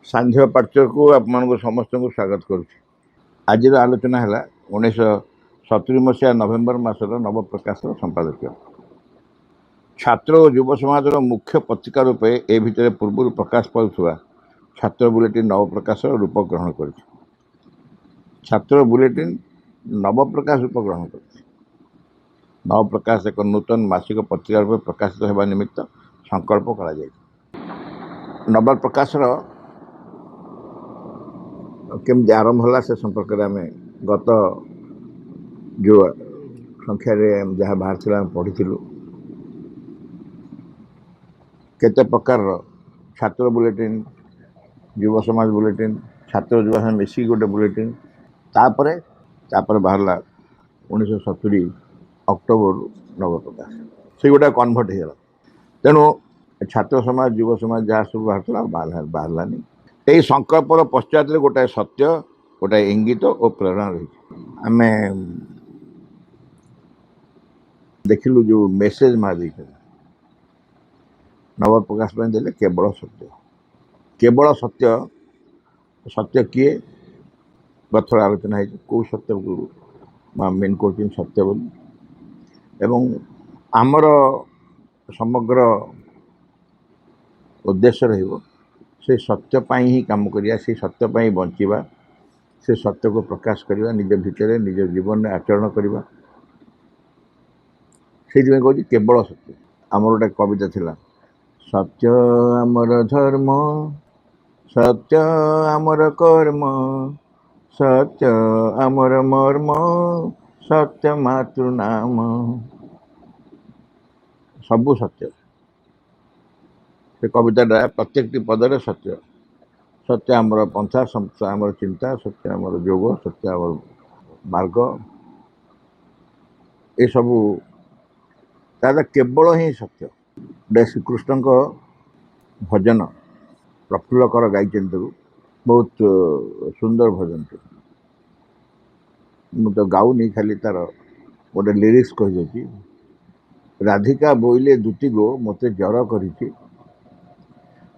सांध्य पार्श्व को आपको समस्त को स्वागत करुच्ची। आज आलोचना है 1970 मसीहा नवेम्बर मासर नवप्रकाश संपादकीय छात्र और युव समाज मुख्य पत्रिका रूपे ए भितर पूर्व प्रकाश पाउथुवा छात्र बुलेटिन नवप्रकाश रूप ग्रहण कर छात्र बुलेटिन नवप्रकाश रूप ग्रहण कर नवप्रकाश एक नूतन मासिक पत्रिका रूप प्रकाशित होगा निमित्त संकल्प कर नवप्रकाशर केमती आरंभ होला से संपर्क में आम गत जो संख्या जहाँ बाहर पढ़ी केते प्रकार छात्र बुलेटिन युव समाज बुलेटिन छात्र युवा समाज मिसिक गोटे बुलेटिन तापर बाहर 1970 अक्टोबर नवप्रकाश से गोटे कन्भर्ट हो तेणु छात्र समाज युव समाज जहाँ सब बाहर बाहरलानी यही संकल्पर पश्चात गोटाए सत्य गोटाए इंगित और प्रेरणा रही आम देखिलु जो मेसेज मार दी नवप्रकाश देले केवल सत्य सत्य किए गथर आलोचना है कौ सत्य को मेन कर सत्य बोली एवं आमर समग्र उद्देश्य रहिबो से सत्य पाई ही काम करिया से सत्य पाई बंचिबा से सत्य को प्रकाश करिबा निज भितर निज जीवन में आचरण करिबा से कहूँ केवल सत्य आमर गोटे कविता थिला सत्य आमर धर्म सत्य आमर कर्म सत्य आमर मर्म सत्य मातृनाम सबु सत्य से कविता प्रत्येक पदरे सत्य सत्य आमर पंथा सत्य आमर चिंता सत्य आमर योग सत्य आमर मार्ग ये सबू केवल ही सत्य श्रीकृष्ण भजन प्रफुल्ल कर गाई बहुत सुंदर भजन मु तो गाऊनी खाली तार गोटे लिरिक्स कही राधिका बोइले दुती गो मते जर करी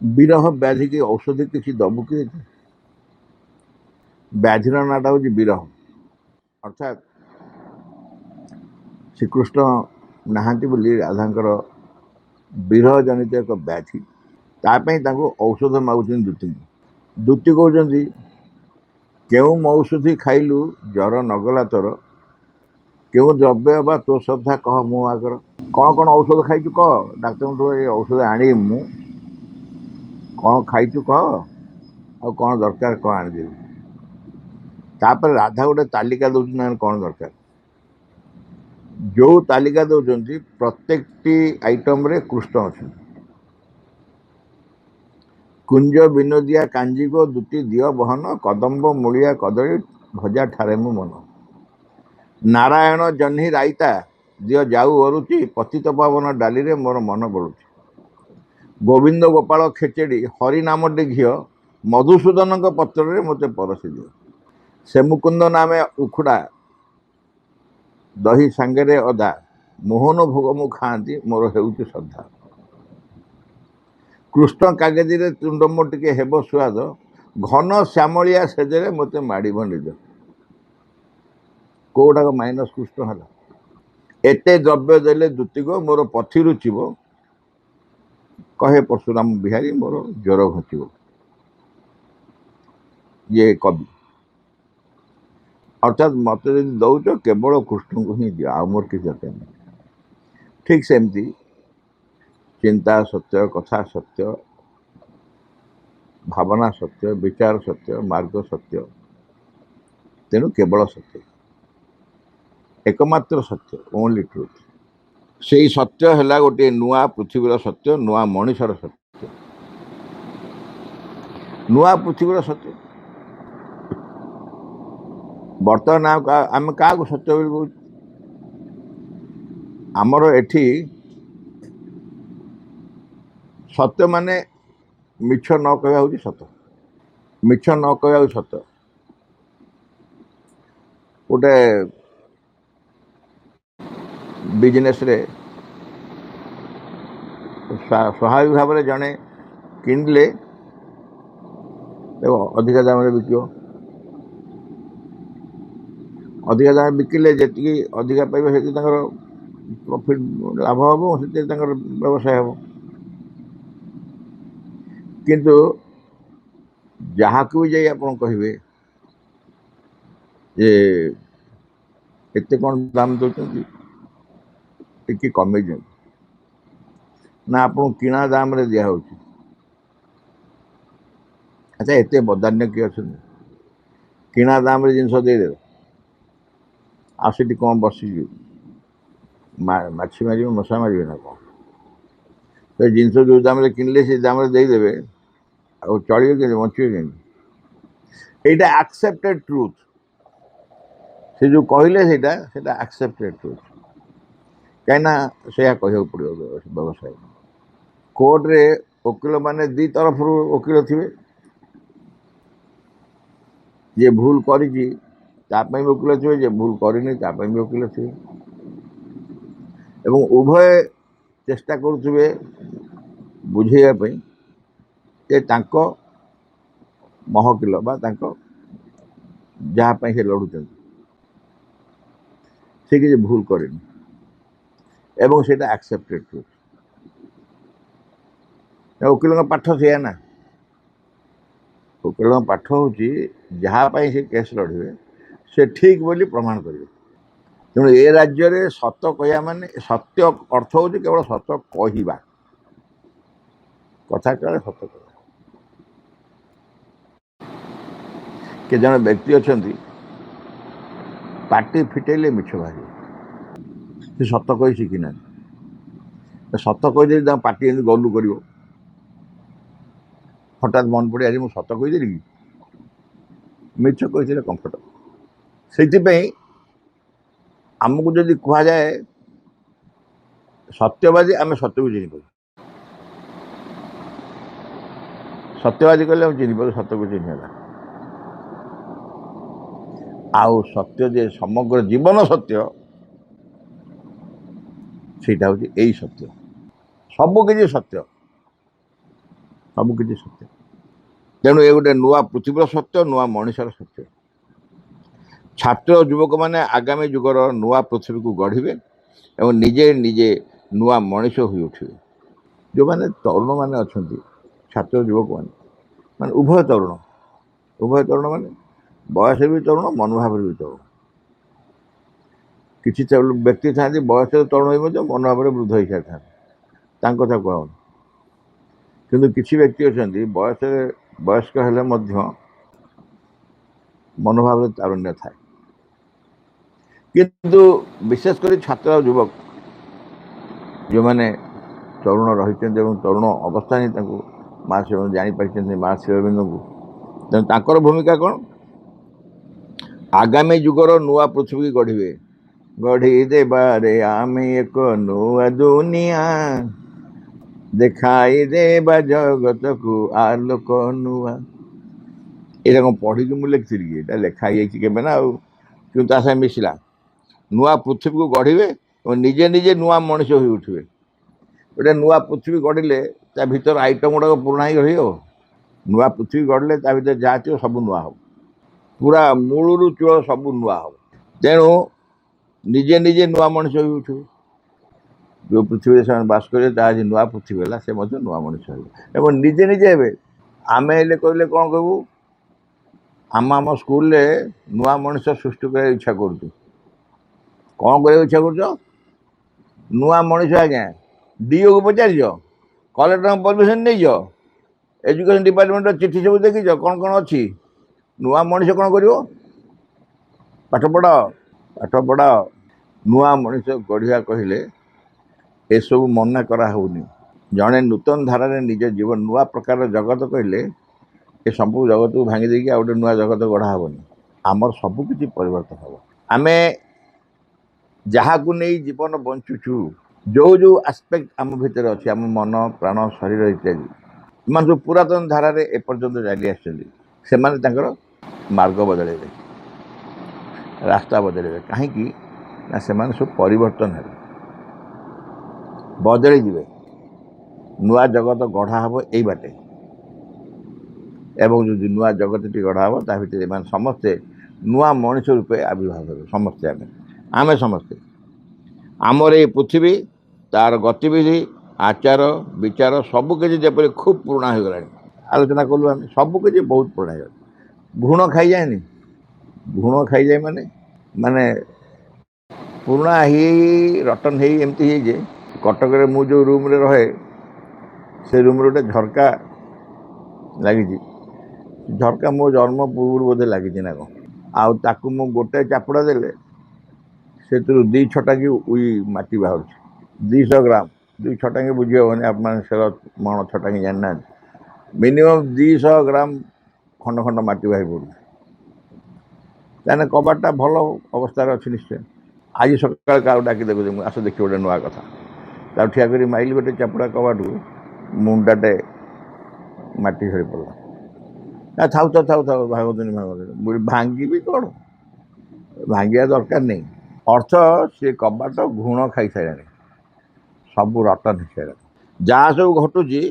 विरह व्याधि की औषधि किसी दबु कि व्याधिर नाटा हूँ विरह अर्थात श्रीकृष्ण नहांती बोली राधांकर विरह जनित एक व्याधि तापाई औषध मागुन दूती दूती कहते क्यों औषधि खाइलु जर नगला तोर क्यों द्रव्य बा तो श्रद्धा कह मो आगर कौन कौन औषध खाइचु कह डाक्तर ये औषध आनी मु कौन खाइचु कह और कौन दरकार कह आनीदेवी तापर राधा गोटे तालिका दौरान कौन दरकार जो तालिका दौरान प्रत्येक आइटम रे कृष्ण अच्छा कुंज विनोदिया कांजी को दुटी दियो बहन कदम्ब मूलिया कदली भजा ठारे मु मन नारायण जह्नी राइता दियो जाऊ अरुचि पतित पावन डाली रे मोर मन बलुची गोविंद गोपाल खेचेड़ी हरिनाम घीओ मधुसूदन पत्र रे मते परसी दियो से मुकुंद नामे उखुड़ा दही सांगे अदा मोहन भोग मु खाती मोर हेउची श्रद्धा कृष्ण कागजी रे तुंडम टिके हेब सुआद घन श्यामलिया सेजरे मते माड़ी निज कौटाक माइनस कृष्ण है एते द्रव्य देले दूती गो मोर पथि रुचिब कहे परशुराम बिहारी मोर ज्वर घुंचब ये कवि अर्थात मत दौच केवल कृष्ण को ही दिया मोर किसी दरकार नहीं ठीक सेमती चिंता सत्य कथा सत्य भावना सत्य विचार सत्य मार्ग सत्य तेणु केवल सत्य एकमात्र सत्य ओनली ट्रुथ से सत्य है गोटे नुआ पृथ्वीर सत्य नुआ मनुष्यर सत्य नुआ पृथ्वीर सत्य बर्तमान आम क्या सत्य बोल आमर एठी सत्य माने मिछ न कहवा हूँ सत मिछ न कहवा सत गोटे बिजनेस रे स्वाभाविक भाव में जड़े किणले देखो अधिका दाम बिक अधिका दाम बिकिले जी अधिका पाइबे से प्रॉफिट लाभ हम से व्यवसाय हम किंतु जहाँ को भी जाई आप कहे जे एते कौन दाम दौरान टी कमे दिखाँ ना आपको किणा दाम रे दिया हो अच्छा एते बदान्य किए अच्छा किणा दाम रे जिनस देदेव आसी कौन बसी माछी मारे मशा मारे ना कौन तो जिनस जो दाम किणले से दाम देदेवे आ चलिए कि बचे कि यहाँ एक्सेप्टेड ट्रुथ से जो कहले एक्सेप्टेड ट्रुथ कहीं से कह पड़ो व्यवसाय कोर्टे वकिल माने दी तरफ वकिल थे जे भूल करी वकिल थे जे भूल करनी भी वकिल थे उभय चेष्टा करुवे बुझेवाई जे महकिल जहाँ से लड़ुं से किसी भूल करनी एवं से एक्सेप्टेड ट्रुथ वकिल पाठ से ना वकिल पाठ हूँ जहाँपाई से केस लड़े से ठीक बोली प्रमाण करेंगे तेणु ए राज्य में सत कह माने सत्य अर्थ हूँ केवल सत कहवा कथा कहे सत कह के जन व्यक्ति अच्छा पार्टी फिटेले मिछ बाहर से सत कही शिखिना सत कहीदे पार्टी एमती गलु कर हठात मन पड़े आज मुझे सत कहीदेली कि मिछ कही कंफर्टेबल से आमको जदि कह जाए सत्यवादी आम सत्य को चिन्ह सत्यवादी कहले चिन्ह सत्य को चिन्हला आउ सत्य जे समग्र जीवन सत्य सेटा हूँ यही सत्य सबकि सत्य सबकि सत्य तेणु ये गोटे नुआ पृथ्वीर सत्य नुआ मनुष्यर सत्य छात्र युवक मैंने आगामी युगर नुआ पृथ्वी को गढ़े और निजे निजे नुआ मनीष हो उठे जो मैंने तरुण मैंने अच्छा छात्र युवक मैंने उभय तरुण मैंने बयस भी तरुण मनोभाव भी तरुण किसी व्यक्ति था बयस तरुण हो मनोभाव वृद्ध हो सारी था कथा कह किंतु किसी व्यक्ति अच्छा बयस वयस्क हेले मनोभाव तारुण्य थाए किंतु विशेषकर छात्र और युवक जो मैंने तरुण रही तरुण अवस्था ही महाशिव जापारी महाशिवबिंद को तेनालीर भूमिका कौन आगामी युगर नुआ पृथ्वी गढ़े गढ़ी देबारे आम एक नुआ दुनिया देखाई देबा जगत को आलोक नुआ ये कौन पढ़ी मुझे लिखी लिखाई के कि मिसला नुआ पृथ्वी को गढ़े और निजे निजे नुआ मनीष हो उठे गोटे नुआ पृथ्वी गढ़ले भर आइटम गुड़ाक पुराणा ही रही नुआ पृथ्वी गढ़ले भर जहाँ थी सब नुआ हम पूरा मूलू चूल सब नुआ हम तेणु निजे निजे नुआ मनीष हो उठे जो पृथ्वी से बास करें नुआ पृथ्वी है से नुआ मनीष हो निजे निजे हे आम कहले कौन कहू आम स्कूल नुआ मनीष सृष्टि कर इच्छा करूँ कौन कर इच्छा कर नुआ मनीष आज्ञा डीओ को पचार कलेक्टर परमिशन नहीं एजुकेशन डिपार्टमेंट चिठी सब देखी कौन कौन अच्छी नुआ मनीष कौन कर पाठ पढ़ा नुआ मनीष गढ़िया कहले ये सब मना कराऊनी जड़े नूतन धारा निज जीवन नुआ प्रकार जगत कहले ये सब जगत को भांगी देकी आ गोटे नुआ जगत गढ़ा हेनी आमर सबकि परिवर्तन हम आम जहाँ को नहीं जीवन बंचुचु जो जो आस्पेक्ट आम भितर अच्छी आम मन प्राण शरीर इत्यादि इन सब पुरातन धारा एपर्यंत चली आसे मार्ग बदल रास्ता बदल कहीं सब परिवर्तन है बदली नुआ जगत गढ़ा हम यही बाटे एवं जो नुआ जगतटी गढ़ा हम ता भर एम समस्ते नुआ मनीष रूपे आविर्भाव हे समस्ते आम समस्ते आमर ये पृथ्वी तार गतिविधि आचार विचार सबकि जपरी खूब पुराणा हो गला आलोचना कलु आम सबकि बहुत पुराणा हो घुण खाई जाए घुण खाई जाए माने माने पुराणा ही रटन है एमती है जे कटक मु जो रूम रे रहे से रूम रे गोटे झरका लगी झरका मो जन्म पूर्व बोधे लगी ना कौन आउ मु गोटे चापुड़ा देले से 2 छटा की उई माटी बाहर 200 ग्राम 2 छटा की बुझे होने आप मन छटा की जानना मिनिमम 200 ग्राम खंड खंड माटी बाहर पड़ू ताने कबाटा भल अवस्था अच्छी निश्चय आज सकाल क्या डाक देखो आस देखिए गोटे नुआ कथा ठिया कर माइल गोटे चापुड़ा कबाटू मुंडाटे माटी झड़ी पड़ा थाऊ तो थाऊ थाऊ भागवतनी भांगी भी कौन भांगा दरकार नहीं अर्थ से कबाट घुण खाई सारे सब रटन हो सारे जहाँ सब घटुची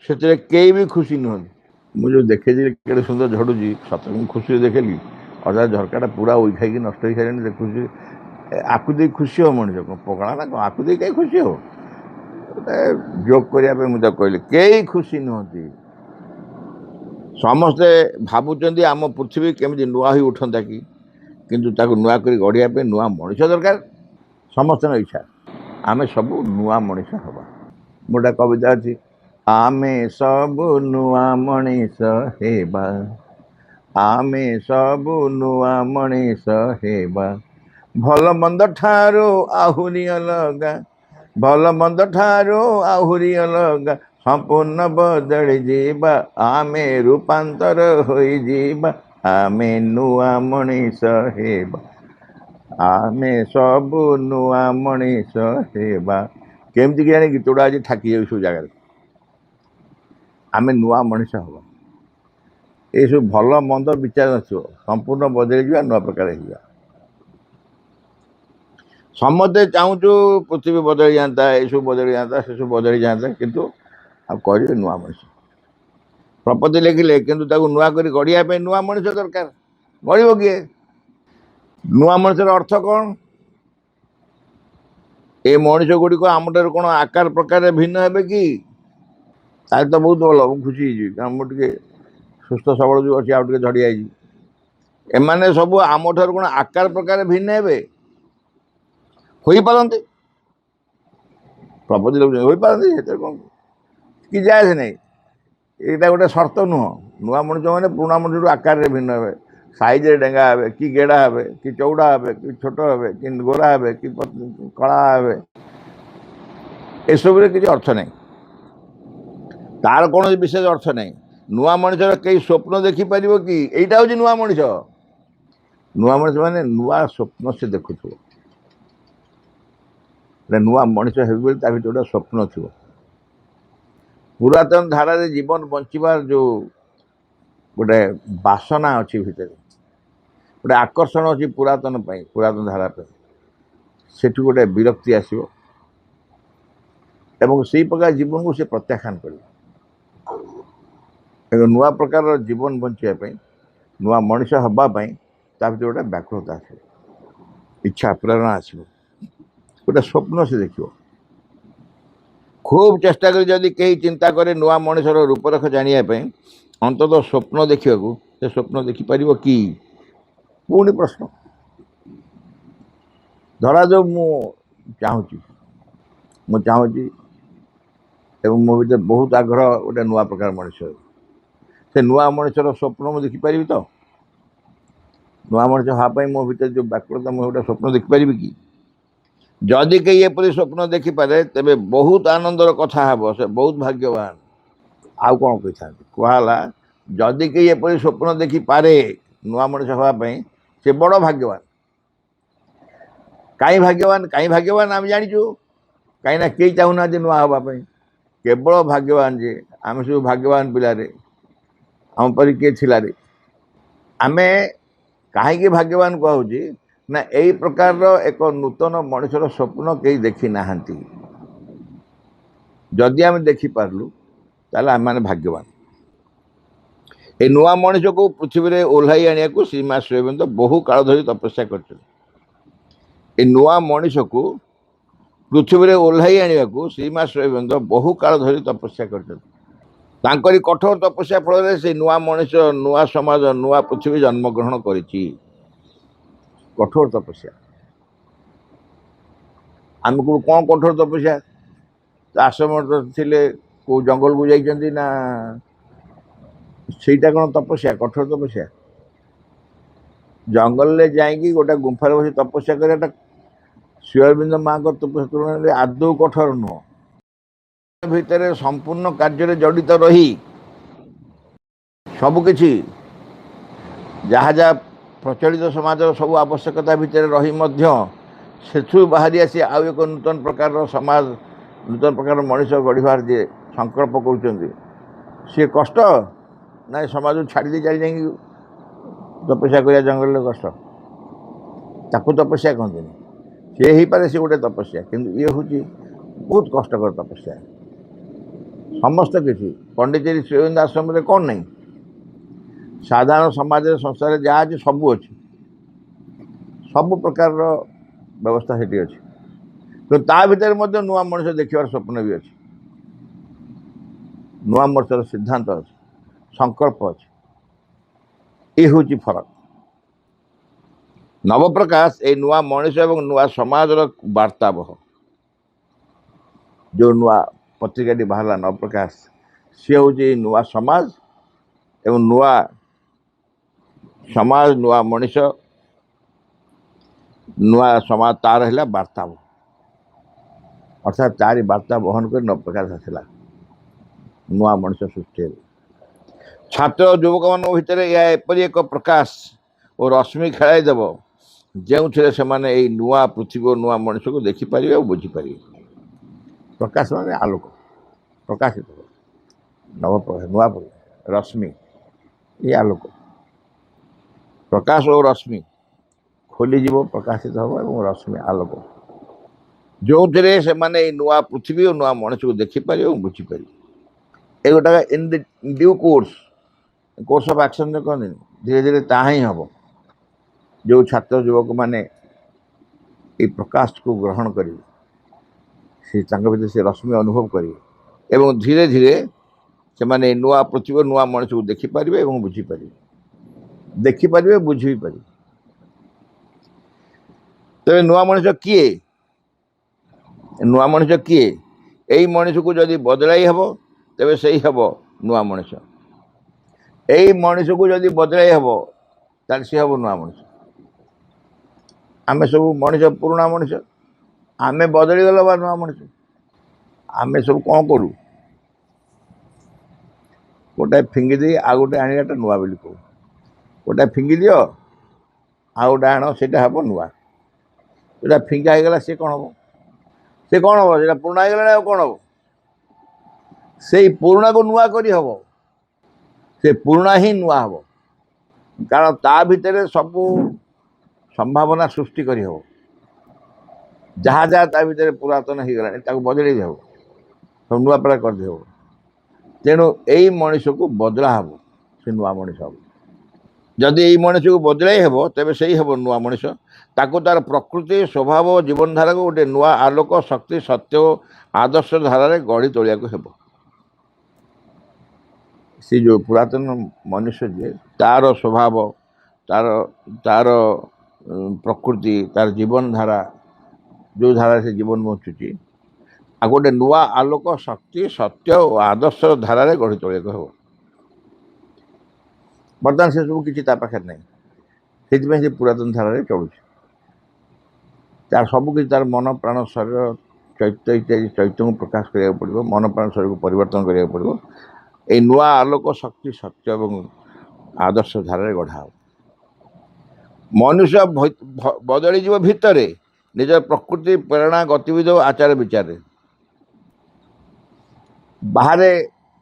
से कई भी खुशी नुहत मुझे देखे के सुंदर झड़ुची सत खुशी देखेली अर्थात झरकाटा पूरा उई खाई नष्ट हो सारे देखुची आकु दे खुशी हो मनीष कौन पकड़ा ना कौन आकु दे कहीं खुशी हो जोक करने मुझे कहली कई खुशी नुहति समस्ते भावुं आम पृथ्वी केमी नुआ ही उठंता कि किंतु ताको नुआ कर गढ़िया नुआ मनीष दरकार समस्त इच्छा आमे सब नुआ मनीष हवा गोटे कविता अच्छी आमे सब नुआ मनीष हेबा आमे सब नुआ मनीष हेबा भल मंद ठारो आहुरी अलगा भल मंद ठारो आहुरी अलगा संपूर्ण बदली जीवा आमे रूपांतर होई जीवा आमे नुआ मनीष हेबा आमे सब नुआ मनीष हेबा केमती कि गीतटा आज ठाकी जाऊ सब जगह आमे नुआ मनीष हवा ये सब भल मंद विचार नथिबो संपूर्ण बदली जीवा नुआ प्रकार होगा समस्ते चाहूँ पृथ्वी बदली जाता ये सब बदली जाता से सब बदली जाता किंतु कह नुआ मनीष प्रपत्ति लिखिले किंतु ताको नुआ कर गढ़िया नुआ मनीष दरकार गढ़ किए नुआ मनीषर अर्थ कौन ये मनीष गुड़िक आम ठार कौन आकार प्रकार भिन्न हे कि तार तो बहुत भल खुशी कारण मुझे सुस्थ सबल जो अच्छी आगे झड़ी आई एमाने सब आम ठार कौन आकार प्रकार भिन्न हे हो पारती प्रपत्ति हो पारती कौन कि जाए से नहीं यहाँ गोटे सर्त नुह नुआ मनीष मैंने पुराणा मनीष आकार भिन्न हे साइज डेंगा हे कि गेड़ा हे कि चौड़ा हे कि छोट हे कि गोरा हे कि कला हे एसबू किसी अर्थ नहीं तार कौन विशेष अर्थ नहीं नुआ मनीषर कई स्वप्न देखिपर कि यहीटा हूँ नुआ मनीष नुआ मनीष मैंने नुआ स्वप्न से देखु नुआ मनीष हे गोटे स्वप्न थी पुरातन धारा जीवन बंचार जो गोटे बासना अच्छी भितर गोटे आकर्षण अच्छी पुरातन धारा से गोटे विरक्ति आसो एवं से प्रकार जीवन को से प्रत्याख्यान कर नुआ प्रकार जीवन बंचाई नुआ मनीष हवापाई गोटे व्याकुलता आस इच्छा प्रेरणा आसो गोटे स्वप्न से देख खूब चेष्टा कर जदि कहीं चिंता करे नुआ मनीषर रूपरेख जानापी अंततः स्वप्न देखा से स्वप्न देखिपर कि पुणी प्रश्न धरा जो चाहूँगी एवं मो भर बहुत आग्रह गोटे नुआ प्रकार मनीष से नुआ मनीषर स्वप्न मुझे देखिपर तो नुआ मनीष हाँपाई मो भर जो व्याकुलता मुझे गोटे स्वप्न देखिपर कि जदि कहीं एपरी स्वप्न देखिपे तेरे बहुत आनंदर कथा हे से बहुत भाग्यवान आउ कौन कही था कहला जदि कहीं एपरी स्वप्न देखिपे नुआ मनीष हाँपाई से बड़ भाग्यवान कहीं भाग्यवान आम जाचु कहीं कई चाहूना नुआ हाँपाई केवल भाग्यवान जे आम सब भाग्यवान पिलारे आम पर किए थिला रे आमे कहीं भाग्यवान कहूँ ना यही प्रकार एक नूतन मनीषर स्वप्न कई देखी ना जदि आम देखिपारू ताले आम मैंने भाग्यवान ए नुआ मनीष को पृथ्वी में ओह्लाई आने को श्रीमा श्री अरविंद बहु काल धरी तपस्या कर नुआ मनीष को पृथ्वी में ओह्लाई आने को श्रीमा श्री अरविंद बहु काल धरी तपस्या कर कठोर तपस्या फल से नुआ मनीष नुआ समाज नुआ पृथ्वी जन्म ग्रहण कर कठोर तपस्या आम को कौन कठोर तपस्या आश्रम थे को जंगल को जाइए ना ସେଇଟା कौन तपस्या कठोर तपस्या जंगल ले जाइए गोटे गुंफार बस तपस्या कराटा श्री अरविंद माँ को तपस्या तुलना आदौ कठोर नुह भितर संपूर्ण कार्य जड़ित रही सबकि जहाँ जहाँ प्रचलित समाज सब आवश्यकता भितर रही से बाहरी आसी आउ एक नूतन प्रकार समाज नूतन प्रकार मनीष गढ़ार जी संकल्प कर सी कष्ट ना समाज छाड़ी दे चली जाएंगे तपस्या कर जंगल कष्ट ताकू तपस्या कहते सी ही पारे सी गोटे तपस्या किंतु ये हूँ बहुत कष्टकर तपस्या समस्त किसी पंडिचेरी श्री अरविंद आश्रम में कौन नहीं साधारण समाज संसार जहाँ अच्छे सबू अच्छी सब प्रकार व्यवस्था से अच्छी तो ता भीतर नुआ मनुष्य देखार स्वप्न भी अच्छी नुआ मनुष्यर सिद्धांत अच्छी संकल्प अच्छी ये हूँ फरक नवप्रकाश ए नुआ मनीष और नुआ समाज वार्तावह जो नुआ पत्रिका बाहर नवप्रकाश सी हूँ नुआ समाज एवं नुआ समाज नुआ मनीष नुआ समाज तार है वार्तावह अर्थात तारी वार्ता बहन कर नवप्रकाश आसला नुआ मनुष्य सृष्टि छात्र युवक मान भितर यह एपरी एक प्रकाश और रश्मि खेलदेव जो से नुआ पृथ्वी और नुआ मनुष्य को देखिपारे और बुझीपारे प्रकाश मान आलोक प्रकाशित नव नुआ रश्मि ये आलोक प्रकाश और रश्मि खोलीज प्रकाशित हम और रश्मि आलोक जो से माने नुआ पृथ्वी और नुआ मनुष्य को देखिपारे और बुझीपारे ये गोटा in the due course of action जो कहते धीरे धीरे ता ही हम जो छात्र युवक माने ये प्रकाश को ग्रहण करेंगे से रश्मि अनुभव करेंगे एवं धीरे धीरे से माने नुआ पृथ्वी और नुआ मनुष्य को देखिपारे और बुझीपारे देखिपारे बुझी भी पारे तेज नुआ मनुष्य किए नुआ मनुष्य किए यही मनुष्य को जदि बदलाई हम तेरे से ही हम नुआ मनुष्य यही मनुष्य को जदि बदलाई हम ताल सी हम नुआ मनुष्य आम सब मनुष्य पुराणा मनुष्य आम बदली गल बा नुआ मनुष्य आम सब कौन करूँ गोटाए फिंगी दे आ गोटे आने नुआ बोली कहू गोटाए फिंगी दियो आ गोटे आण से हम नुआ जो फिंगा होगला सी कौन हम से कौन हम जो पुराणा होगला कौन हम से पुराणा को नुआ करी हम से पुराणा ही नुआ हम कारण ता भितर सब संभावना सृष्टि करी हम जहाँ जहाँ ता भितर पुरातन हो गला बदल हम सब नुआ पड़ा कर दे तेणु यही मनुष्य को बदला हम से नुआ मनुष्य हम जदि यही मनुष्य को बदलाई हम तेरे से ही हम नुआ मनुष्य ताको तार प्रकृति स्वभाव जीवन धारा को गोटे नुआ आलोक शक्ति सत्य आदर्श धारा गढ़ी तोलिया हेब से जो पुरातन मनुष्य जे तार स्वभाव तार तार प्रकृति तार जीवन धारा जो धारा से जीवन बचुची आ गोटे नुआ आलोक शक्ति सत्य और आदर्श धारा गढ़ी तोलिया हेब बर्तमान से सब किसी पाखे नहीं से पुरातन धारा चलुच तार सबकि तार मन प्राण शरीर चैत्य इत्यादि चैत्य को प्रकाश करा पड़ो मन प्राण शरीर को परिवर्तन करा पड़ो ये नुआ आलोक शक्ति सत्य और आदर्श धारा गढ़ा मनुष्य बदली जीव भितर निज प्रकृति प्रेरणा गतिविधि आचार विचार बाहर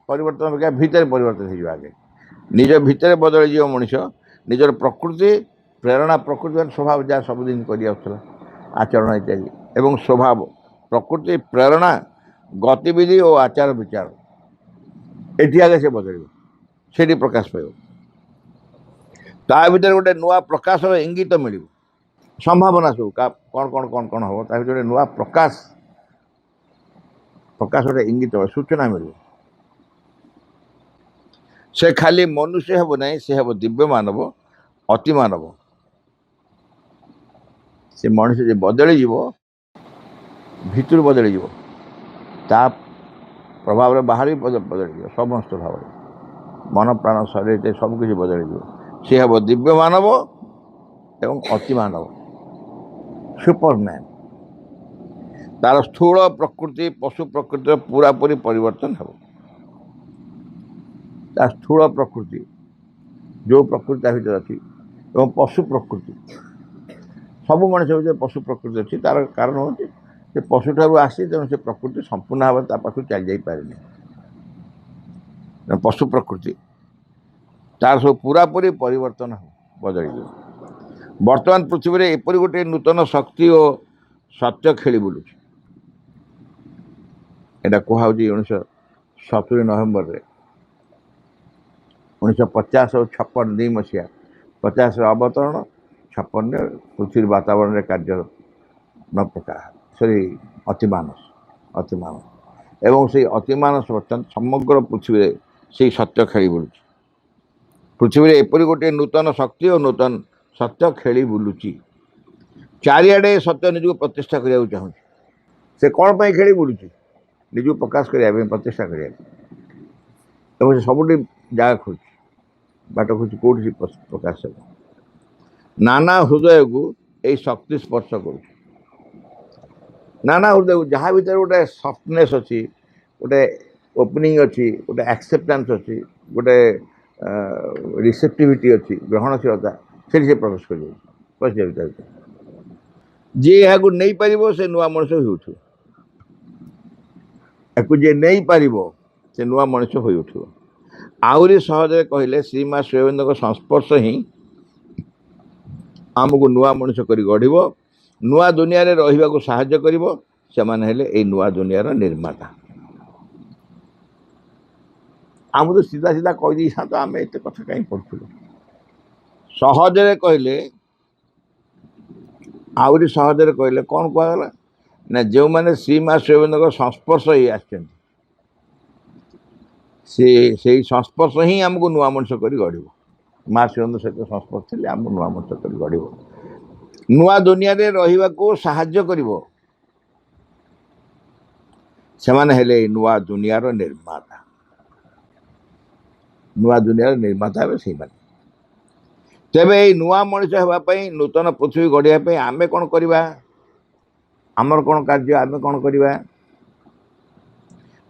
परिवर्तन अपेक्षा भितर परिवर्तन हो आगे निज भितर बदली जीव मनुष्य निजर प्रकृति प्रेरणा प्रकृति स्वभाव जहाँ सबुदिन कर आचरण इत्यादि एवं स्वभाव प्रकृति प्रेरणा गतिविधि और आचार विचार एटी आगे से बदल से प्रकाश पाइब ତା ଭିତରେ ଗୋଟେ ନୂଆ ପ୍ରକାଶର ଇଙ୍ଗିତ ମିଳିବ, ସମ୍ଭାବନା ସବୁ କ'ଣ କ'ଣ କ'ଣ କ'ଣ ହେବ ତା ଭିତରେ ନୂଆ ପ୍ରକାଶ ଗୋଟେ ଇଙ୍ଗିତ ସୂଚନା ମିଳିବ। ସେ ଖାଲି ମନୁଷ୍ୟ ହେବ ନାହିଁ, ସେ ହେବ ଦିବ୍ୟ ମାନବ, ଅତି ମାନବ। ସେ ମଣିଷ ଯେ ବଦଳିଯିବ, ଭିତରୁ ବଦଳିଯିବ, ତା ପ୍ରଭାବରେ ବାହାରେ ବଦଳିଯିବ, ସମସ୍ତ ଭାବରେ ମନ ପ୍ରାଣ ଶରୀର ସବୁକିଛି ବଦଳିଯିବ। ସେ ହେବ ଦିବ୍ୟ ମାନବ ଏବଂ ଅତି ମାନବ, ସୁପରମ୍ୟାନ୍। ତାର ସ୍ଥୂଳ ପ୍ରକୃତି ପଶୁ ପ୍ରକୃତିର ପୁରାପୁରି ପରିବର୍ତ୍ତନ ହେବ। ତା ସ୍ଥୂଳ ପ୍ରକୃତି ଯେଉଁ ପ୍ରକୃତି ତା ଭିତରେ ଅଛି ଏବଂ ପଶୁ ପ୍ରକୃତି, ସବୁ ମଣିଷ ଭିତରେ ପଶୁ ପ୍ରକୃତି ଅଛି। ତାର କାରଣ ହେଉଛି ସେ ପଶୁଠାରୁ ଆସି, ତେଣୁ ସେ ପ୍ରକୃତି ସମ୍ପୂର୍ଣ୍ଣ ଭାବରେ ତା ପାଖକୁ ଚାଲି ଯାଇପାରେନି। ପଶୁ ପ୍ରକୃତି ତାର ସବୁ ପୁରାପୁରି ପରିବର୍ତ୍ତନ ବଦଳିଯିବ। ବର୍ତ୍ତମାନ ପୃଥିବୀରେ ଏପରି ଗୋଟିଏ ନୂତନ ଶକ୍ତି ଓ ସତ୍ୟ ଖେଳି ବୁଲୁଛି। ଏଇଟା କୁହାହେଉଛି 1970 ନଭେମ୍ବରରେ 1956 ମସିହା 50ରେ ଅବତରଣ, 56ରେ ପୃଥିବୀ ବାତାବରଣରେ କାର୍ଯ୍ୟ ପ୍ରକାଶ, ଅତିମାନସ ଏବଂ ସେଇ ଅତିମାନସ ବର୍ତ୍ତମାନ ସମଗ୍ର ପୃଥିବୀରେ ସେଇ ସତ୍ୟ ଖେଳି ବୁଲୁଛି। ପୃଥିବୀରେ ଏପରି ଗୋଟିଏ ନୂତନ ଶକ୍ତି ଓ ନୂତନ ସତ୍ୟ ଖେଳି ବୁଲୁଛି। ଚାରିଆଡ଼େ ସତ୍ୟ ନିଜକୁ ପ୍ରତିଷ୍ଠା କରିବାକୁ ଚାହୁଁଛି। ସେ କ'ଣ ପାଇଁ ଖେଳି ବୁଲୁଛି? ନିଜକୁ ପ୍ରକାଶ କରିବା ପାଇଁ, ପ୍ରତିଷ୍ଠା କରିବା ପାଇଁ। ଏବଂ ସେ ସବୁଠି ଜାଗା ଖୋଜୁଛି, ବାଟ ଖୋଜୁଛି କେଉଁଠି ସେ ପ୍ରକାଶ ହେବ। ନାନା ହୃଦୟକୁ ଏଇ ଶକ୍ତି ସ୍ପର୍ଶ କରୁଛି। ନାନା ହୃଦୟକୁ, ଯାହା ଭିତରେ ଗୋଟେ ସଫ୍ଟନେସ୍ ଅଛି, ଗୋଟେ ଓପନିଂ ଅଛି, ଗୋଟେ ଆକ୍ସେପ୍ଟାନ୍ସ ଅଛି, ଗୋଟେ ରିସେପ୍ଟିଭିଟି ଅଛି, ଗ୍ରହଣଶୀଳତା, ସେଠି ସେ ପ୍ରବେଶ କରିବ, ପଶିଯାଉଛି ତା ଭିତରେ। ଯିଏ ଏହାକୁ ନେଇପାରିବ ସେ ନୂଆ ମଣିଷ ହୋଇଉଠିବ। ଏହାକୁ ଯିଏ ନେଇପାରିବ ସେ ନୂଆ ମଣିଷ ହୋଇଉଠିବ। ଆହୁରି ସହଜରେ କହିଲେ, ଶ୍ରୀମା ଶ୍ରୀଅରବିନ୍ଦଙ୍କ ସଂସ୍ପର୍ଶ ହିଁ ଆମକୁ ନୂଆ ମଣିଷ କରି ଗଢ଼ିବ, ନୂଆ ଦୁନିଆରେ ରହିବାକୁ ସାହାଯ୍ୟ କରିବ। ସେମାନେ ହେଲେ ଏଇ ନୂଆ ଦୁନିଆର ନିର୍ମାତା। ଆମକୁ ସିଧା ସିଧା କହିଦେଇଥାନ୍ତା, ଆମେ ଏତେ କଥା କାହିଁ ପଢ଼ୁଥିଲୁ। ସହଜରେ କହିଲେ, ଆହୁରି ସହଜରେ କହିଲେ କ'ଣ କୁହାଗଲା ନା, ଯେଉଁମାନେ ଶ୍ରୀମା ଶ୍ରୀଅରବିନ୍ଦଙ୍କ ସଂସ୍ପର୍ଶ ହେଇ ଆସିଛନ୍ତି, ସେଇ ସଂସ୍ପର୍ଶ ହିଁ ଆମକୁ ନୂଆ ମଣିଷ କରି ଗଢ଼ିବ। ମା ଶ୍ରୀଅରବିନ୍ଦ ସହିତ ସଂସ୍ପର୍ଶ ଥିଲେ ଆମକୁ ନୂଆ ମଣିଷ କରି ଗଢ଼ିବ, ନୂଆ ଦୁନିଆରେ ରହିବାକୁ ସାହାଯ୍ୟ କରିବ। ସେମାନେ ହେଲେ ଏଇ ନୂଆ ଦୁନିଆର ନିର୍ମାତା। ନୂଆ ଦୁନିଆର ନିର୍ମାତା ହେବେ ସେଇମାନେ। ତେବେ ଏଇ ନୂଆ ମଣିଷ ହେବା ପାଇଁ, ନୂତନ ପୃଥିବୀ ଗଢ଼ିବା ପାଇଁ ଆମେ କ'ଣ କରିବା? ଆମର କ'ଣ କାର୍ଯ୍ୟ? ଆମେ କ'ଣ କରିବା?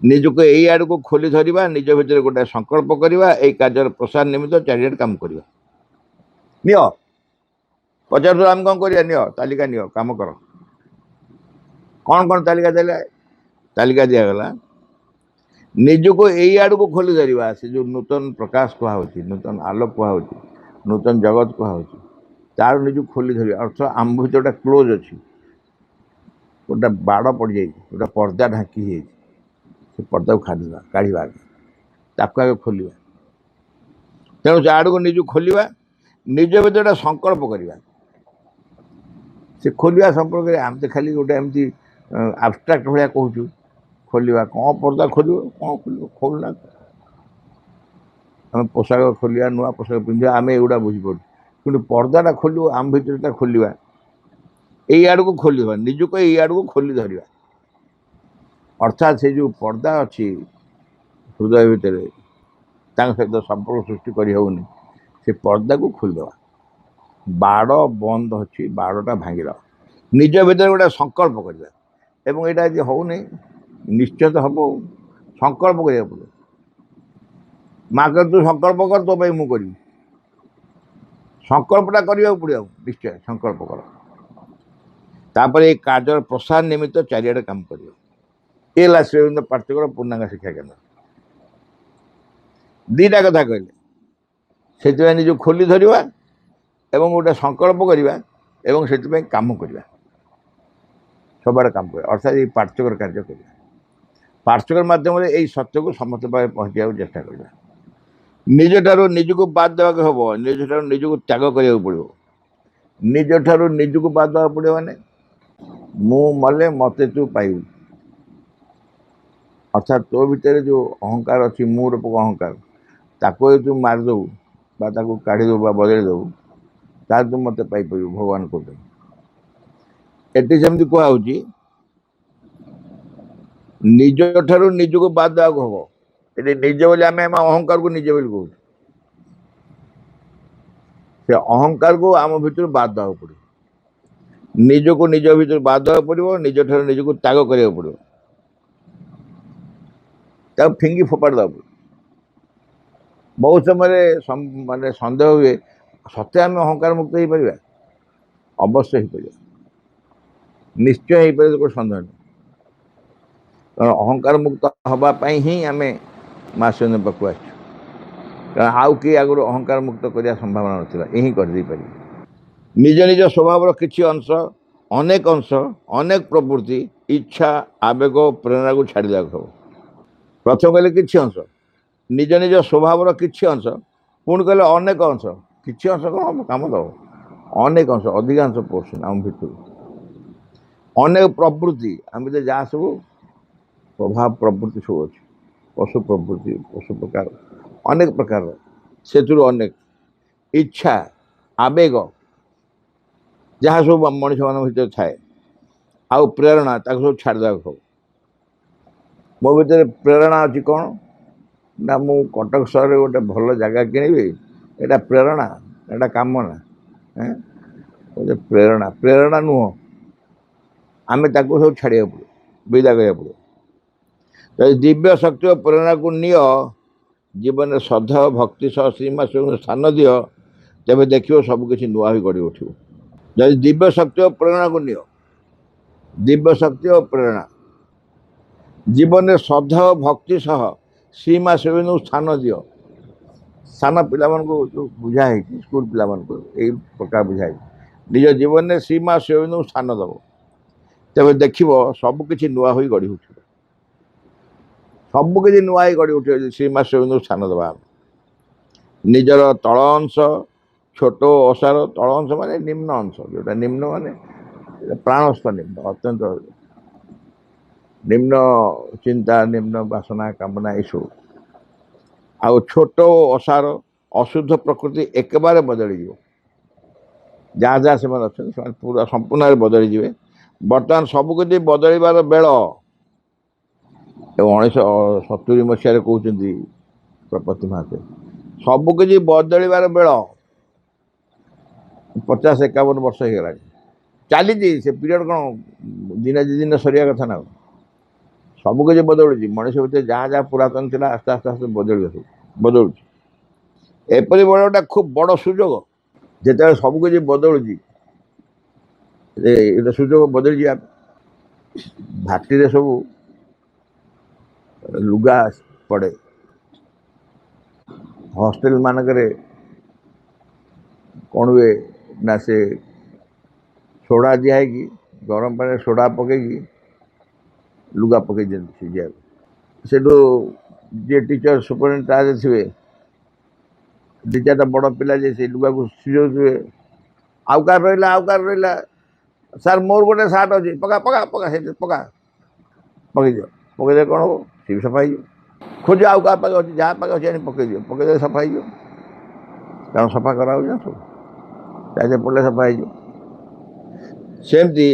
ନିଜକୁ ଏଇ ଆଡ଼କୁ ଖୋଲି ଧରିବା, ନିଜ ଭିତରେ ଗୋଟେ ସଂକଳ୍ପ କରିବା, ଏଇ କାର୍ଯ୍ୟର ପ୍ରସାର ନିମିତ୍ତ ଚାରିଆଡ଼େ କାମ କରିବା। ନିଅ, ପଚାରୁଥିଲ ଆମେ କ'ଣ କରିବା? ନିଅ, ତାଲିକା ନିଅ, କାମ କର। କ'ଣ କ'ଣ ତାଲିକା ଦେଲେ? ତାଲିକା ଦିଆଗଲା, ନିଜକୁ ଏଇ ଆଡ଼କୁ ଖୋଲି ଧରିବା। ସେ ଯେଉଁ ନୂତନ ପ୍ରକାଶ କୁହାହେଉଛି, ନୂତନ ଆଲୋକ କୁହାହେଉଛି, ନୂତନ ଜଗତ କୁହାହେଉଛି, ତାର ନିଜକୁ ଖୋଲି ଧରିବା ଅର୍ଥ ଆମ ଭିତରେ ଗୋଟେ କ୍ଲୋଜ୍ ଅଛି, ଗୋଟେ ବାଡ଼ ପଡ଼ିଯାଇଛି, ଗୋଟେ ପର୍ଦ୍ଦା ଢାଙ୍କି ହେଇଯାଇଛି। ସେ ପର୍ଦ୍ଦାକୁ କାଢ଼ିବା, ତାକୁ ଆଗେ ଖୋଲିବା। ତେଣୁ ସେ ଆଡ଼କୁ ନିଜକୁ ଖୋଲିବା, ନିଜ ଭିତରେ ଗୋଟେ ସଂକଳ୍ପ କରିବା। ସେ ଖୋଲିବା ସମ୍ପର୍କରେ ଆମେ ତ ଖାଲି ଗୋଟେ ଏମିତି ଆବଷ୍ଟ୍ରାକ୍ଟ ଭଳିଆ କହୁଛୁ। ଖୋଲିବା କ'ଣ? ପର୍ଦ୍ଦା ଖୋଲିବ, କ'ଣ ଖୋଲିବ? ଖୋଲୁନା। ଆମେ ପୋଷାକ ଖୋଲିବା, ନୂଆ ପୋଷାକ ପିନ୍ଧିବା, ଆମେ ଏଗୁଡ଼ା ବୁଝିପାରୁଛୁ। କିନ୍ତୁ ପର୍ଦ୍ଦାଟା ଖୋଲିବ, ଆମ ଭିତରେଟା ଖୋଲିବା, ଏଇ ଆଡ଼କୁ ଖୋଲିବା, ନିଜକୁ ଏଇ ଆଡ଼କୁ ଖୋଲି ଧରିବା। ଅର୍ଥାତ୍ ସେ ଯେଉଁ ପର୍ଦ୍ଦା ଅଛି ହୃଦୟ ଭିତରେ, ତାଙ୍କ ସହିତ ସମ୍ପର୍କ ସୃଷ୍ଟି କରିହେଉନି, ସେ ପର୍ଦ୍ଦାକୁ ଖୋଲିଦେବା। ବାଡ଼ ବନ୍ଦ ଅଛି, ବାଡ଼ଟା ଭାଙ୍ଗିଦେବା। ନିଜ ଭିତରେ ଗୋଟେ ସଂକଳ୍ପ କରିବା। ଏବଂ ଏଇଟା ଯଦି ହେଉନି, ନିଶ୍ଚିତ ହେବ। ସଂକଳ୍ପ କରିବାକୁ ପଡ଼ିବ। ମା କହିବ, ତୁ ସଂକଳ୍ପ କର, ତୋ ପାଇଁ ମୁଁ କରିବି। ସଂକଳ୍ପଟା କରିବାକୁ ପଡ଼ିବ, ନିଶ୍ଚୟ ସଂକଳ୍ପ କର। ତାପରେ ଏଇ କାର୍ଯ୍ୟର ପ୍ରସାର ନିମିତ୍ତ ଚାରିଆଡ଼େ କାମ କରିବ। ଏ ହେଲା ଶ୍ରୀଅରବିନ୍ଦ ପାର୍ଥିବର ପୂର୍ଣ୍ଣାଙ୍ଗ ଶିକ୍ଷା କେନ୍ଦ୍ର। ଦୁଇଟା କଥା କହିଲେ, ସେଥିପାଇଁ ନିଜକୁ ଖୋଲି ଧରିବା ଏବଂ ଗୋଟେ ସଂକଳ୍ପ କରିବା ଏବଂ ସେଥିପାଇଁ କାମ କରିବା, ସବୁଆଡ଼େ କାମ କରିବା। ଅର୍ଥାତ୍ ଏଇ ପାର୍ଥକ୍ୟର କାର୍ଯ୍ୟ କରିବା। ପାର୍ଥକ୍ୟ ମାଧ୍ୟମରେ ଏଇ ସତ୍ୟକୁ ସମସ୍ତ ପାଖରେ ପହଞ୍ଚିବାକୁ ଚେଷ୍ଟା କରିବା। निज ठारू निजको बाद देवाक हम निज ठारू निजको त्याग करा पड़ो निज ठारू निजको बाद देवा पड़ो माने मु मले मते तू पाइबू अर्थात तो भितर जो अहंकार अच्छी मु रूपक अहंकार ताको तू मारिदेबू काढ़ीदेबू बदल देबू ता तू मत पाइपर भगवान कहते एटी सेमती कहुची निज ठारू निजको बाद देवाक हम ये निज बोली आम अहंकार को निजे बोली कहूँ से अहंकार को आम भर बाद देवा पड़ो निज को निज भर बाद देवा पड़ो निज ठारू निज को त्याग करा पड़ो फिंगी फोपाड़ देवा पड़ो बहुत समय माने सन्देह हुए सत्य आम अहंकार मुक्त हो पार अवश्य हो पार निश्चय हो पारे कोई सन्देह नहीं कारण अहंकार मुक्त हाँपाई ही आम माँ शिव पाक कारण आउ किए आगुरी अहंकार मुक्त करने संभावना नाला यही करदे पार निज निज स्वभाव किसी अंश अनेक प्रवृत्ति इच्छा आवेग प्रेरणा को छाड़ा हम प्रथम कहले किसी अंश निज निज स्वभाव किसी अंश पुणी कहले अनेक अंश किसी अंश कौन कम दब अनेक अंश अधिकांश पोर्सन आम भर अनेक प्रवृत्ति आम जहाँ सब प्रभाव प्रवृत्ति सब अच्छे पशु प्रवृत्ति पशु प्रकार अनेक प्रकार से अनेक इच्छा आवेग जहाँ सब मनीष मान भर थाए आउ प्रेरणा सब छाड़ा हम मो भर प्रेरणा अच्छी कौन ना मु कटक सहर गोटे भल जगह किणवी यहाँ प्रेरणा यहाँ कामना प्रेरणा प्रेरणा नुह आम सब छाड़ा पड़ो विदा करा पड़ो तो दिव्य शक्ति और प्रेरणा को निय जीवन में श्रद्धा भक्ति सह श्रीमा स्थान दि तेज देख सबकि नुआ गढ़ उठ जब दिव्य शक्ति और प्रेरणा को निय दिव्य शक्ति और प्रेरणा जीवन में श्रद्धा भक्ति सह श्रीमा शिव स्थान दि सान पिला जो बुझाई स्कूल पिला यही प्रकार बुझाई निज जीवन में श्रीमा शिव स्थान दब तेज देख सबकि नुआ गढ़ उठ सबकि नुआ गढ़ उठ श्रीमा शिव स्थान दबा निजर तल अंश छोट असार तल अंश माने निम्न अंश जोटा निम्न माने प्राणस्थ निम्न अत्यंत निम्न चिंता निम्न वासना कामना यू आ छोट असार अशुद्ध प्रकृति एक बार बदल जहाँ जहाँ से अच्छा पूरा संपूर्ण बदल जाए बर्तमान सबकि बदलवार बेल 1970 मसीह कहते प्रपति महाते सबकि बदलवार बेल 50-51 वर्ष हो गला चली से पीरियड कौन दिन दि दिन सरिया कथा ना सबकि बदलुची मनीष भर जहाँ जहाँ पुरातन थी आस्ते आस्ते आस्ते बदलू एपरी बड़ा खूब बड़ सुजोग जिते सबकि बदलुची सुजोग बदल जा भाटी सब लुगा पड़े हॉस्टेल मानक कौन हुए ना से सोडा दिखाई गरम पानी सोडा पकईकि लुगा पकई दिखाई से जी टीचर सुपरिटेडेंट थे दी चार बड़ पिला से लुगा को सीझे आउ कार रहा सार मोर गोटे सार्ट अच्छी पका पका पका पका पकई दियो पकईदे कौन हम सी भी सफा हो खोज आउ क्या पाखे अच्छी जहाँ पाखे अच्छी पकईदियो पकईदे सफा हो कारण सफा करा सब चाहे पड़े सफा हो सेमती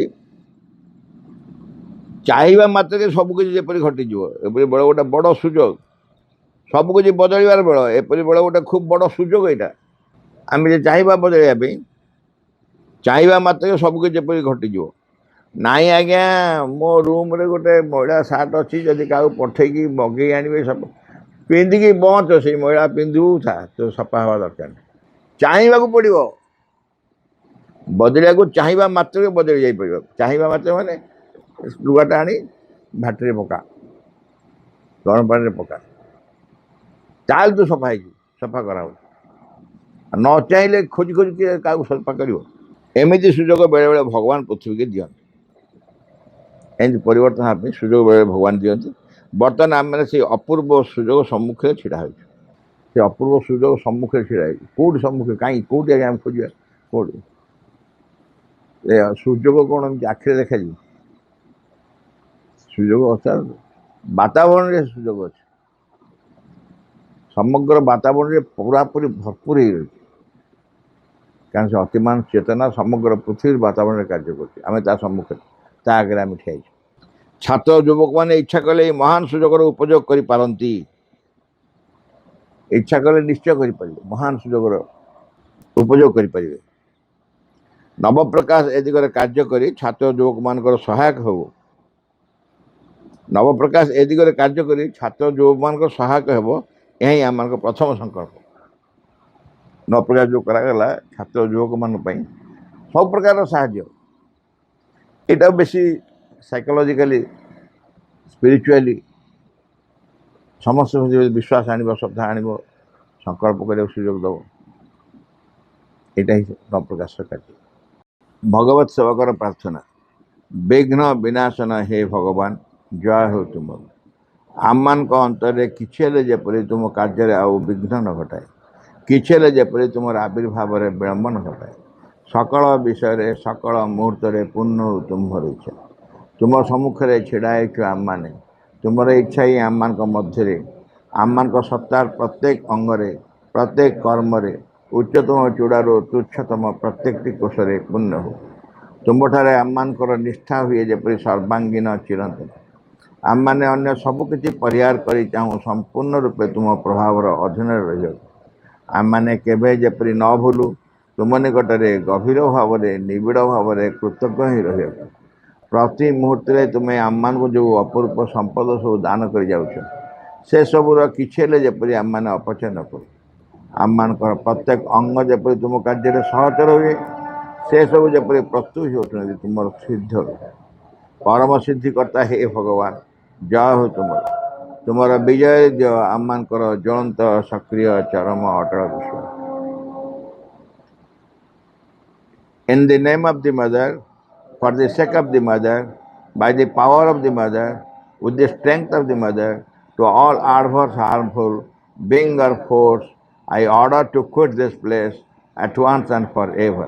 चाहिए मात्र सबकि जपरी घटी एपरी बड़ गोटे बड़ सुजोग सबकि बदलवार बेल एपरी बड़ गोटे खूब बड़ सुजोग यहाँ आम चाहिए बदलवाई चाहिए मात्र सबकि जपरी घटी नाई आज्ञा मो रूम रे गोटे महिला सार्ट अच्छी जदि क्या पठेगी मगे आने सब पिंधिकी बंच से महिला पिंधु था तो सफा हवा दरकार चाहिए पड़ो बदलिया को चाहिए मात्र बदली जापर चाहिए मात्र माने लुगाटा आनी भाटी पका गरम पानी पका चाल तो सफा करा न चाहिए खोज खोज किए क्या सफा कर एमती सुजोग बेले बेले भगवान पृथ्वी के दिखते एमती परिवर्तन हाँपी सुजोग बेले भगवान दिखते बर्तमान आम मैंने से अपूर्व सुजोग सम्मुखें छिड़ा हो से अपूर्व सुजोग सम्मुखें छिड़ा कौट सम्मुखे कहीं कौटी आगे आम खोजा कौट सुजोग कौन एमती आखिरे देखा सुजोग अर्थात वातावरण सुजोग अच्छे समग्र वातावरण पूरापूरी भरपूर हो रही कारण से अतिमान चेतना समग्र पृथ्वी वातावरण कार्य करते सम्मुखें आगे आम ठिया छात्र युवक मैंने इच्छा कले महान सुजोगर उपयोग करती इच्छा कले निश्चय कर महान सुजोगर उपयोग करें नवप्रकाश ए दिगरे कार्य करी छात्र युवक मान सहायक हो नवप्रकाश ए दिगरे कार्य करी छात्र युवक मान सहायक हो यही आम प्रथम संकल्प नवप्रकाश जो करागला छात्र युवक मान सब प्रकार साहाय्य यहाँ बेसी साइकोलॉजिकली स्पिरिचुअली समस्त विश्वास आण श्रद्धा आण संकल्प करने सुजोग दब यहाँ ही नवप्रकाश कार्य भगवत सेवकर प्रार्थना विघ्न विनाशन हे भगवान जय हो तुम आम मान अंतर किसी जपरी तुम कार्य आउ विघ्न न घटाए किसी जपरी तुम आविर्भाव विलंब न घटाए सकल विषय सकल मुहूर्त पूर्ण तुम्हार इच्छा तुम सम्मुखें छिड़ाई आम मैंने तुम इच्छा ही आम मान मध्य आम मान सत्तार प्रत्येक अंगरे प्रत्येक कर्म उच्चतम चूड़ारू तुच्छतम प्रत्येक कोशरे पूर्ण हो तुम ठारे आम मानकर निष्ठा हुए जपरी सर्वांगीन चिरंतन आम मैंने अन्य सबकि परिहार कर चाहूँ संपूर्ण रूपे तुम प्रभाव अधीन रही आम मैंने केवे जपरी न भूलु तुम निकट में गभीर भाव निबिड़ भाव कृतज्ञ ही रही प्रति मुहूर्त तुम्हें आम मान को जो अपूर्व संपद सब दान कर जाऊछ से सबूर किसी जपरी आम मैंने अपचय न करूँ आम मान प्रत्येक अंग जपरी तुम कार्य सहचर हुए से सब जपरी प्रस्तुत होती तुम सिद्ध परम सिद्धिकर्ता हे भगवान जय हो तुमर विजय आम मान ज्वलंत सक्रिय चरम अटल विश्वास in the name of the mother for the sake of the mother by the power of the mother with the strength of the mother to all adverse harmful being or force I order to quit this place at once and forever.